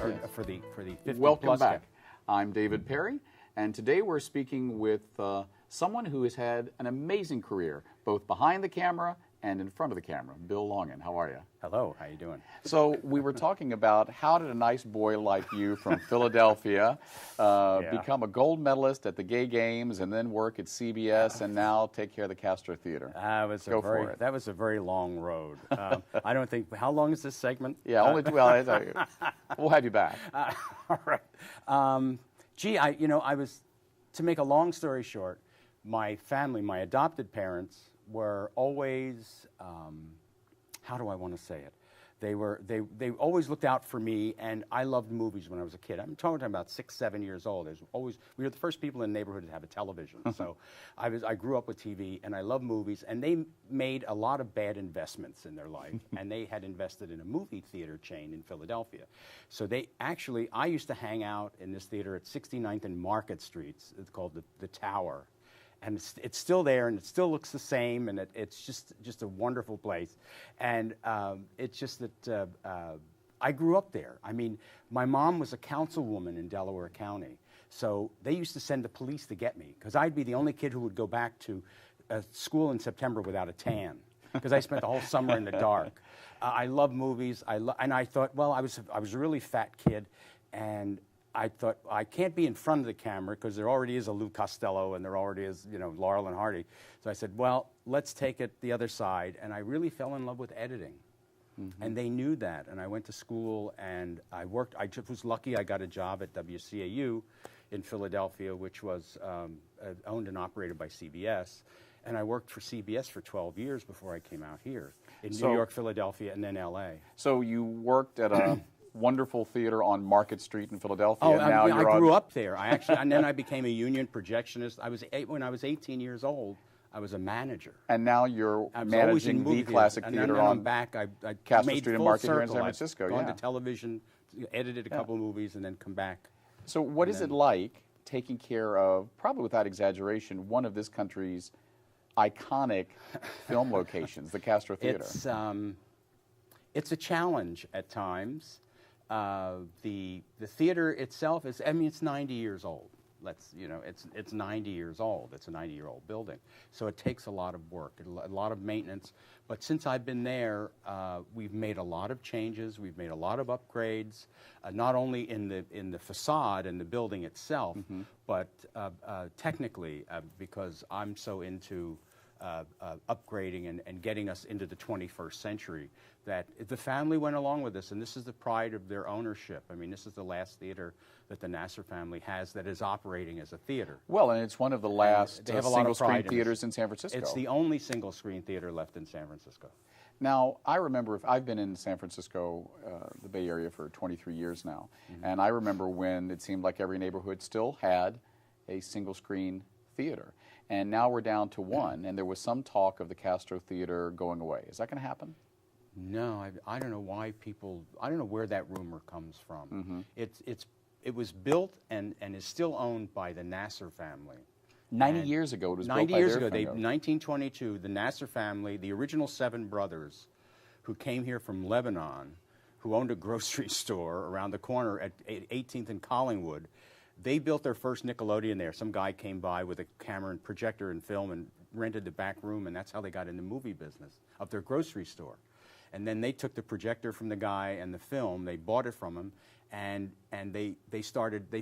for the 50 Welcome plus back. I'm David Perry, and today we're speaking with someone who has had an amazing career, both behind the camera and in front of the camera. Bill Longen, how are you? Hello, how you doing? So we were talking about how did a nice boy like you from Philadelphia become a gold medalist at the Gay Games and then work at CBS and now take care of the Castro Theatre. That was a very long road. I don't think, how long is this segment? Yeah, only 12. We'll have you back. All right. I was, to make a long story short, my family, my adopted parents, were always, how do I want to say it? They always looked out for me, and I loved movies when I was a kid. I'm talking about 6, 7 years old. We were the first people in the neighborhood to have a television. So I grew up with TV, and I love movies, and they made a lot of bad investments in their life, and they had invested in a movie theater chain in Philadelphia. So I used to hang out in this theater at 69th and Market Streets. It's called the Tower. And it's still there, and it still looks the same, and it's just a wonderful place. And it's just that I grew up there. I mean, my mom was a councilwoman in Delaware County, so they used to send the police to get me, because I'd be the only kid who would go back to school in September without a tan, because I spent the whole summer in the dark. I love movies, and I thought, well, I was a really fat kid, and I thought, I can't be in front of the camera because there already is a Lou Costello and there already is, Laurel and Hardy. So I said, well, let's take it the other side. And I really fell in love with editing. Mm-hmm. And they knew that. And I went to school and I worked. I just was lucky I got a job at WCAU in Philadelphia, which was owned and operated by CBS. And I worked for CBS for 12 years before I came out here in New York, Philadelphia, and then LA. So you worked at a wonderful theater on Market Street in Philadelphia. Oh, I grew up there. And then I became a union projectionist. When I was 18 years old, I was a manager. And now you're managing the classic theater on Castro Street and Market here in San Francisco. I've gone to television, edited a couple movies, and then come back. So what is it like taking care of, probably without exaggeration, one of this country's iconic film locations, the Castro Theatre? It's a challenge at times. The theater itself is, it's 90 years old. It's 90 years old. It's a 90-year-old building. So it takes a lot of work, a lot of maintenance. But since I've been there, we've made a lot of changes. We've made a lot of upgrades, not only in the facade and the building itself, but technically, because I'm so into upgrading and getting us into the 21st century, that the family went along with this, and this is the pride of their ownership. I mean, this is the last theater that the Nasser family has that is operating as a theater. Well, and it's one of the last single-screen theaters in San Francisco. It's the only single-screen theater left in San Francisco. Now, I remember, I've been in San Francisco, the Bay Area, for 23 years now, and I remember when it seemed like every neighborhood still had a single-screen theater. And now we're down to one, and there was some talk of the Castro Theatre going away. Is that going to happen? No, I don't know why I don't know where that rumor comes from. It was built and is still owned by the Nasser family. 90 years ago it was built by 90 years ago, 1922, the Nasser family, the original 7 brothers who came here from Lebanon, who owned a grocery store around the corner at 18th and Collingwood, they built their first Nickelodeon there. Some guy came by with a camera and projector and film and rented the back room, and that's how they got in the movie business of their grocery store. And then they took the projector from the guy and the film, they bought it from him, and they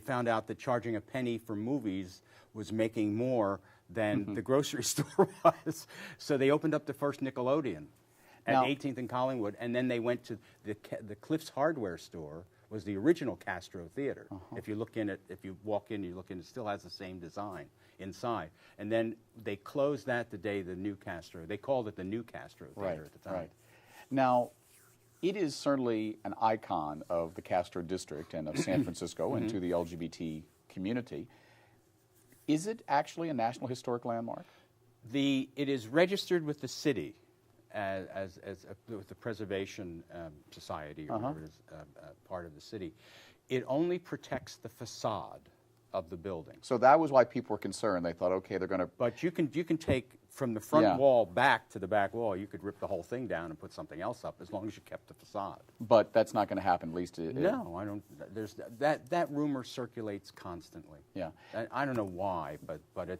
found out that charging a penny for movies was making more than the grocery store was. So they opened up the first Nickelodeon at 18th and Collingwood, and then they went to the Cliff's Hardware store, was the original Castro Theatre. If you look in it, if you walk in, you look in, it still has the same design inside. And then they closed that the day the new Castro, they called it the new Castro Theatre at the time. Right. Now, it is certainly an icon of the Castro district and of San Francisco and to the LGBT community. Is it actually a National Historic Landmark? It is registered with the city with the Preservation Society, or whatever it is, part of the city. It only protects the facade. of the building. So that was why people were concerned. They thought, okay, they're going to... But you can take from the front Yeah. wall back to the back wall, you could rip the whole thing down and put something else up as long as you kept the facade. But that's not going to happen, at least... No, I don't. There's that rumor circulates constantly. Yeah. And I don't know why, but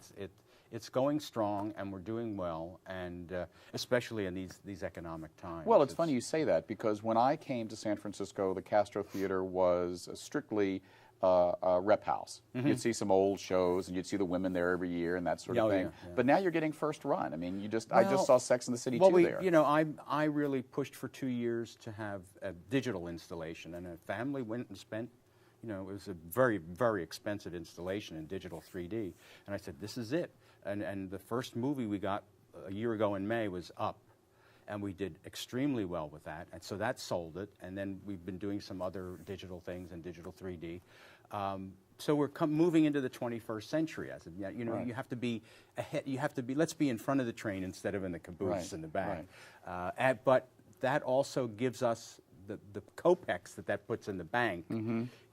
it's going strong, and we're doing well, and especially in these economic times. Well, it's funny you say that, because when I came to San Francisco, the Castro Theatre was strictly a rep house. Mm-hmm. You'd see some old shows, and you'd see the women there every year and that sort of Oh, thing. yeah. But now you're getting first run. I mean, I just saw Sex and the City 2 there. You know, I really pushed for 2 years to have a digital installation, and a family went and spent, you know, it was a very, very expensive installation in digital 3D. And I said, this is it. And the first movie we got a year ago in May was Up. And we did extremely well with that. And so that sold it. And then we've been doing some other digital things in digital 3D. So we're moving into the 21st century. As you know, Right. you have to be ahead. You have to be. Let's be in front of the train instead of in the caboose Right, in the back. right. But that also gives us the copex that puts in the bank.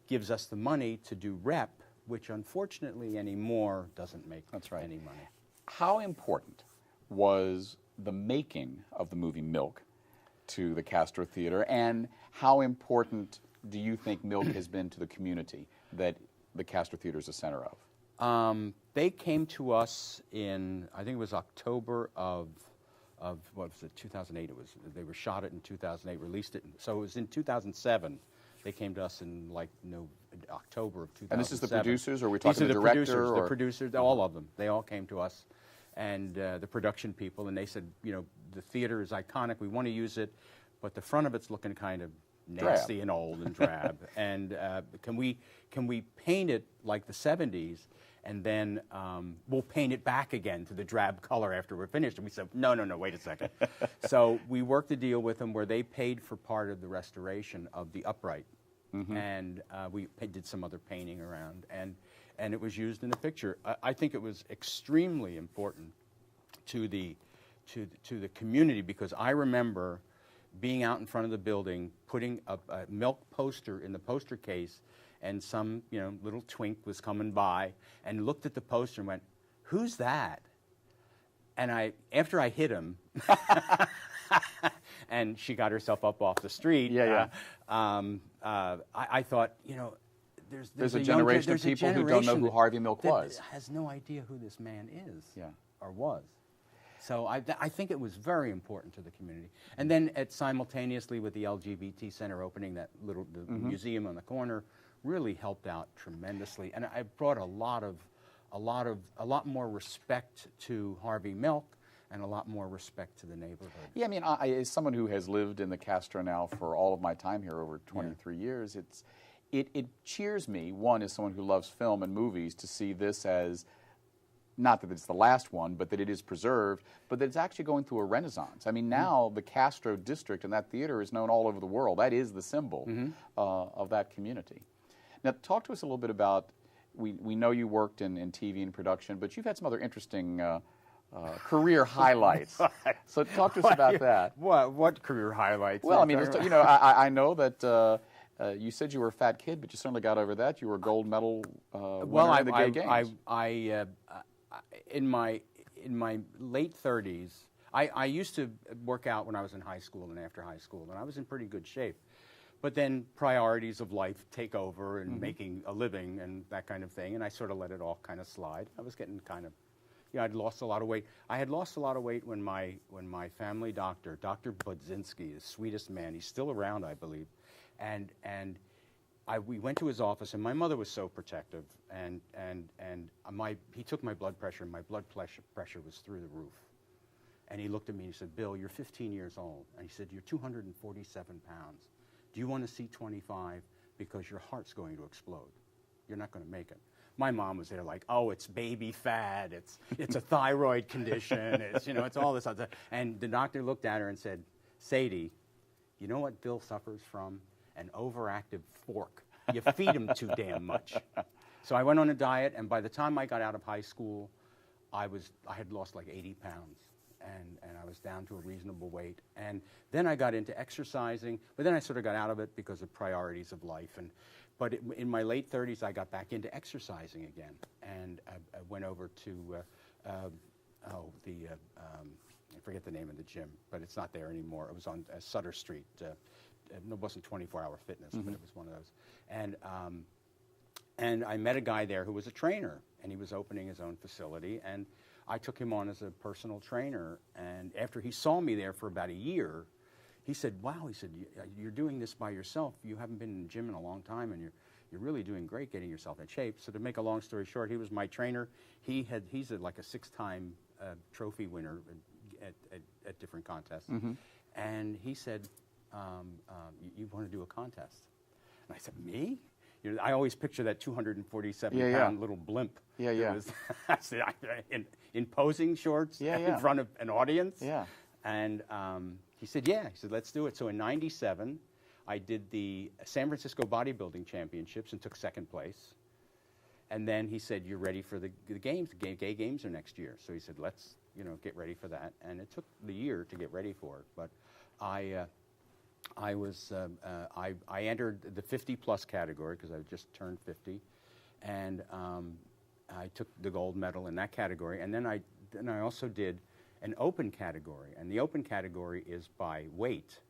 Gives us the money to do rep, which unfortunately anymore doesn't make That's right. any money. How important was the making of the movie Milk to the Castro Theatre, and how important do you think Milk has been to the community that the Castro Theatre is a center of? They came to us in, I think it was October of what was it, 2008. They were shot it in 2008, released it. So it was in 2007. They came to us in October of 2007. And this is the producers, or are we talking These are the director? Producers, or? the producers, all of them. They all came to us, and the production people, and they said, you know, the theater is iconic. We want to use it, but the front of it's looking kind of nasty Drab. and old and drab. And can we paint it like the 70s, and then we'll paint it back again to the drab color after we're finished? And we said, no, wait a second. So we worked a deal with them where they paid for part of the restoration of the upright, and we did some other painting around, and it was used in the picture. I think it was extremely important to the community, because I remember being out in front of the building, putting a Milk poster in the poster case, and some little twink was coming by and looked at the poster and went, "Who's that?" And after I hit him, and she got herself up off the street. I thought, there's a generation of people who don't know who Harvey Milk was. Has no idea who this man is. Yeah. Or was. So I think it was very important to the community. And then simultaneously with the LGBT Center opening, that the museum on the corner really helped out tremendously. And I brought a lot more respect to Harvey Milk, and a lot more respect to the neighborhood. Yeah, I mean, as someone who has lived in the Castro now for all of my time here, over 23 years, it cheers me, one, as someone who loves film and movies, to see this as, not that it's the last one, but that it is preserved, but that it's actually going through a renaissance. I mean, now the Castro district and that theater is known all over the world. That is the symbol of that community. Now, talk to us a little bit about, we know you worked in TV and production, but you've had some other interesting career highlights. So talk to us about that. What career highlights? Well, I mean, I know that you said you were a fat kid, but you certainly got over that. You were a gold medal winner in the gay games. In my late 30s, I used to work out when I was in high school and after high school, and I was in pretty good shape. But then priorities of life take over, and making a living and that kind of thing, and I sort of let it all kind of slide. I was getting kind of, I'd lost a lot of weight. I had lost a lot of weight when my family doctor, Dr. Budzinski, the sweetest man, he's still around, I believe, and we went to his office, and my mother was so protective, and he took my blood pressure, and my blood pressure was through the roof. And he looked at me and he said, "Bill, you're 15 years old." And he said, "You're 247 pounds. Do you want to see 25? Because your heart's going to explode. You're not going to make it." My mom was there like, "Oh, it's baby fat. It's a thyroid condition. It's all this other." And the doctor looked at her and said, "Sadie, you know what Bill suffers from? An overactive fork. You feed him too damn much." So I went on a diet, and by the time I got out of high school, I had lost like 80 pounds. and I was down to a reasonable weight. And then I got into exercising, but then I sort of got out of it because of priorities of life. But in my late 30s, I got back into exercising again, and I went over to I forget the name of the gym, but it's not there anymore. It was on Sutter Street. It wasn't 24-hour fitness, but it was one of those. And I met a guy there who was a trainer, and he was opening his own facility, and I took him on as a personal trainer. And after he saw me there for about a year, he said, "Wow," he said, "you're doing this by yourself. You haven't been in the gym in a long time, and you're really doing great getting yourself in shape." So to make a long story short, he was my trainer. He's like a 6-time trophy winner at different contests. And he said, you want to do a contest? And I said, me? You know, I always picture that 247-pound little blimp. In posing shorts in front of an audience. And he said, yeah. He said, let's do it. So in '97, I did the San Francisco Bodybuilding Championships and took second place. And then he said, you're ready for the games. The gay games are next year. So he said, let's get ready for that. And it took the year to get ready for it. But I entered the 50-plus category because I just turned 50, and I took the gold medal in that category. And then I also did an open category, and the open category is by weight,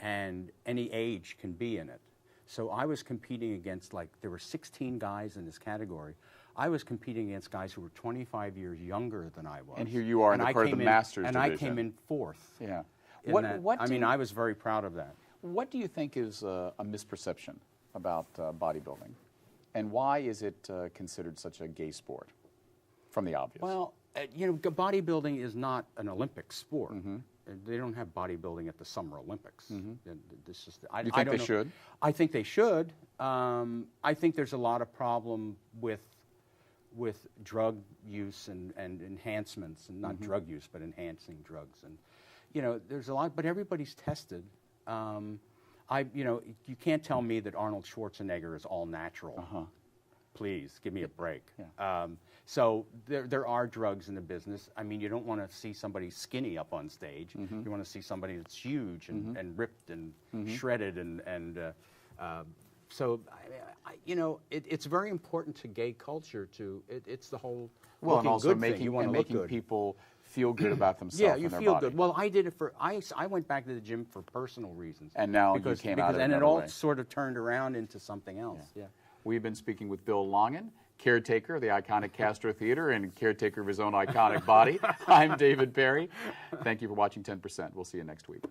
and any age can be in it. So I was competing against, there were 16 guys in this category. I was competing against guys who were 25 years younger than I was. And here you are in the Masters division. And I came in fourth. Yeah. I was very proud of that. What do you think is a misperception about bodybuilding? And why is it considered such a gay sport, from the obvious? Well, bodybuilding is not an Olympic sport. They don't have bodybuilding at the Summer Olympics. This is, you think they should? I think they should. I think there's a lot of problem with drug use and enhancements, and not drug use, but enhancing drugs. And there's a lot, but everybody's tested. You can't tell me that Arnold Schwarzenegger is all natural. Please give me a break. So there are drugs in the business. I mean, you don't want to see somebody skinny up on stage. You want to see somebody that's huge and ripped and shredded so it's very important to gay culture it's the whole and also good making thing. You want to making look good. People feel good about themselves. Yeah, you and their feel body. good. Well, I did it I went back to the gym for personal reasons. And now you came out of it. And it all sort of turned around into something else. Yeah. We've been speaking with Bill Longen, caretaker of the iconic Castro Theatre and caretaker of his own iconic body. I'm David Perry. Thank you for watching 10%. We'll see you next week.